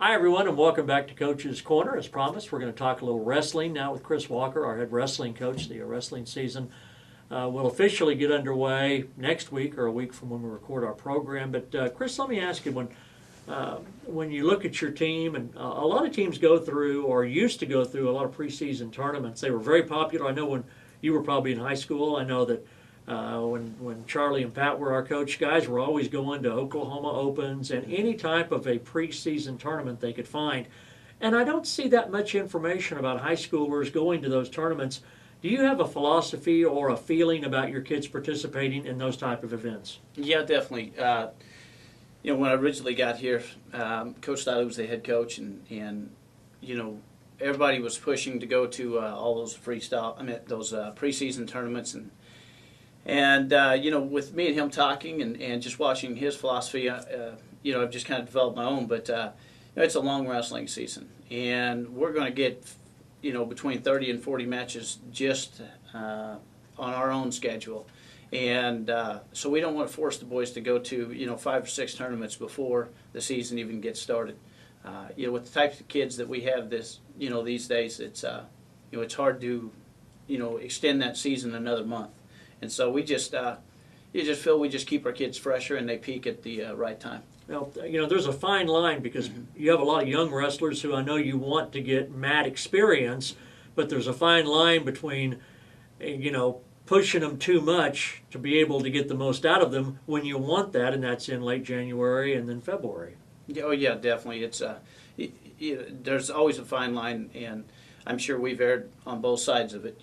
Hi, everyone, and welcome back to Coach's Corner. As promised, we're going to talk a little wrestling now with Chris Walker, our head wrestling coach. The wrestling season will officially get underway next week or a week from when we record our program. But, Chris, let me ask you, when you look at your team, and a lot of teams go through or used to go through a lot of preseason tournaments. They were very popular. I know when you were probably in high school, I know that when Charlie and Pat were our coach, guys were always going to Oklahoma Opens and any type of a preseason tournament they could find. And I don't see that much information about high schoolers going to those tournaments. Do you have a philosophy or a feeling about your kids participating in those type of events? Yeah, definitely. When I originally got here, Coach Stiley was the head coach, and everybody was pushing to go to all those those preseason tournaments, and with me and him talking and just watching his philosophy, I've just kind of developed my own. But it's a long wrestling season, and we're going to get between 30 and 40 matches just on our own schedule. And so we don't want to force the boys to go to 5 or 6 tournaments before the season even gets started. With the types of kids that we have these days, it's hard to extend that season another month. And so we just feel we just keep our kids fresher and they peak at the right time. Well, there's a fine line because you have a lot of young wrestlers who I know you want to get mat experience, but there's a fine line between pushing them too much to be able to get the most out of them when you want that, and that's in late January and then February. Oh yeah, definitely. It's there's always a fine line, and I'm sure we've erred on both sides of it.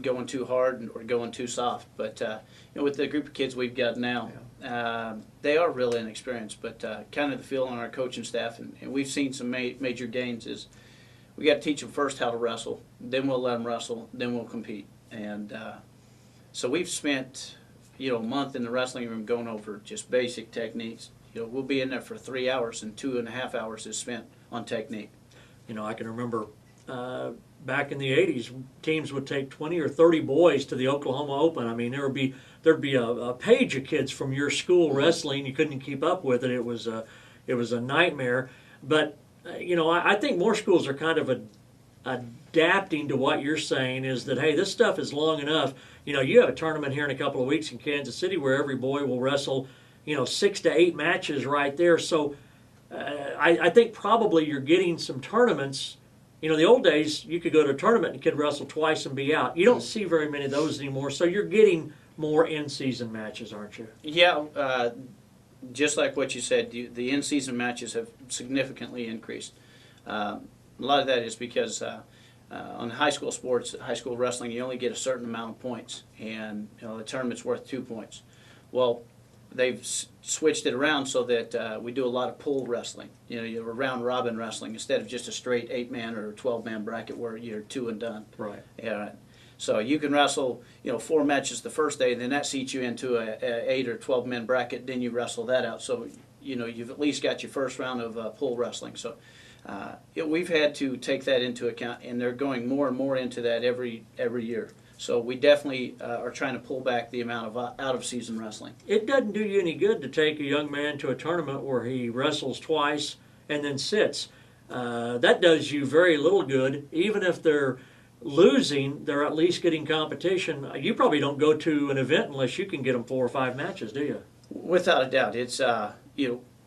Going too hard or going too soft. But with the group of kids we've got now, they are really inexperienced. But kind of the feel on our coaching staff, and we've seen some major gains is we got to teach them first how to wrestle, then we'll let them wrestle, then we'll compete, and so we've spent a month in the wrestling room going over just basic techniques. We'll be in there for 3 hours, and 2.5 hours is spent on technique. I can remember back in the 80s, teams would take 20 or 30 boys to the Oklahoma Open. I mean, there'd be a page of kids from your school wrestling. You couldn't keep up with it. It was a nightmare. But I think more schools are kind of adapting to what you're saying. Is that, hey, this stuff is long enough. You have a tournament here in a couple of weeks in Kansas City where every boy will wrestle 6 to 8 matches right there. So I think probably you're getting some tournaments. The old days, you could go to a tournament and a kid wrestle twice and be out. You don't see very many of those anymore, so you're getting more in-season matches, aren't you? Yeah, just like what you said, the in-season matches have significantly increased. A lot of that is because on high school sports, high school wrestling, you only get a certain amount of points, and the tournament's worth 2 points. Well, they've switched it around so that we do a lot of pool wrestling. You're round robin wrestling instead of just a straight 8-man or 12-man bracket where you're 2 and done. Right. Yeah. So you can wrestle 4 matches the first day, then that seats you into a 8 or 12-man bracket. Then you wrestle that out. So you've at least got your first round of pool wrestling. So we've had to take that into account, and they're going more and more into that every year. So we definitely are trying to pull back the amount of out-of-season wrestling. It doesn't do you any good to take a young man to a tournament where he wrestles twice and then sits. That does you very little good. Even if they're losing, they're at least getting competition. You probably don't go to an event unless you can get them 4 or 5 matches, do you? Without a doubt. It's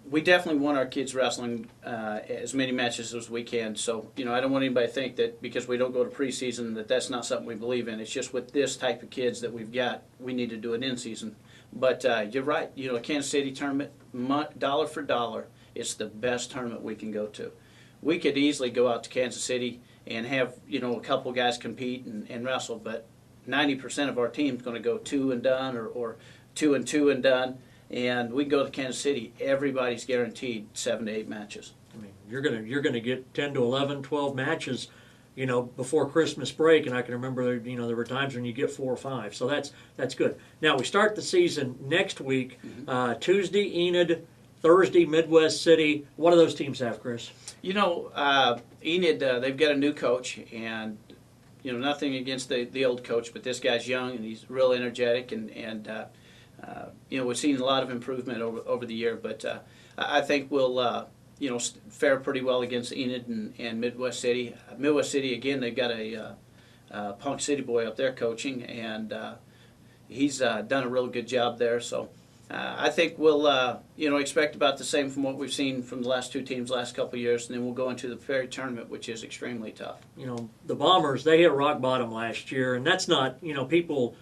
we definitely want our kids wrestling as many matches as we can. So, I don't want anybody to think that because we don't go to preseason that's not something we believe in. It's just with this type of kids that we've got, we need to do it in season. But you're right. Kansas City tournament, dollar for dollar, it's the best tournament we can go to. We could easily go out to Kansas City and have, a couple guys compete and wrestle, but 90% of our team's going to go 2 and done or 2 and 2 and done. And we can go to Kansas City, everybody's guaranteed 7 to 8 matches. I mean, you're gonna get 10 to 11, 12 matches, before Christmas break, and I can remember there were times when you get 4 or 5. So that's good. Now we start the season next week. Tuesday Enid, Thursday Midwest City. What do those teams have, Chris? Enid, they've got a new coach, and nothing against the old coach, but this guy's young and he's real energetic, and we've seen a lot of improvement over the year. But I think we'll fare pretty well against Enid and Midwest City. Midwest City, again, they've got a Ponca City boy up there coaching, and he's done a real good job there. So I think we'll expect about the same from what we've seen from the last two teams last couple of years, and then we'll go into the Ferry tournament, which is extremely tough. The Bombers, they hit rock bottom last year, and that's not, people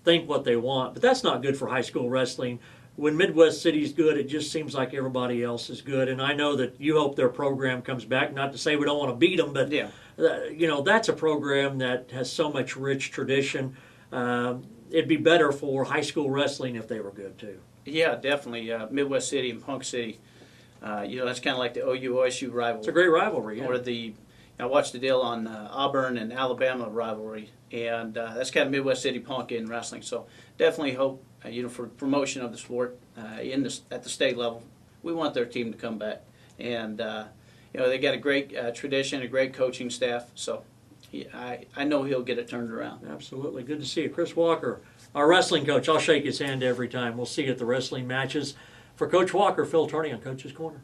think what they want, but that's not good for high school wrestling. When Midwest City's good, it just seems like everybody else is good, and I know that you hope their program comes back. Not to say we don't want to beat them, but yeah. That's a program that has so much rich tradition. It'd be better for high school wrestling if they were good too. Yeah, definitely. Midwest City and Ponca City. That's kind of like the OU-OSU rivalry. It's a great rivalry. Yeah. Or I watched the deal on Auburn and Alabama rivalry, and that's kind of Midwest City Ponca in wrestling. So definitely hope for promotion of the sport at the state level. We want their team to come back, and they got a great tradition, a great coaching staff. So I know he'll get it turned around. Absolutely, good to see you, Chris Walker, our wrestling coach. I'll shake his hand every time. We'll see you at the wrestling matches. For Coach Walker, Phil Turney on Coach's Corner.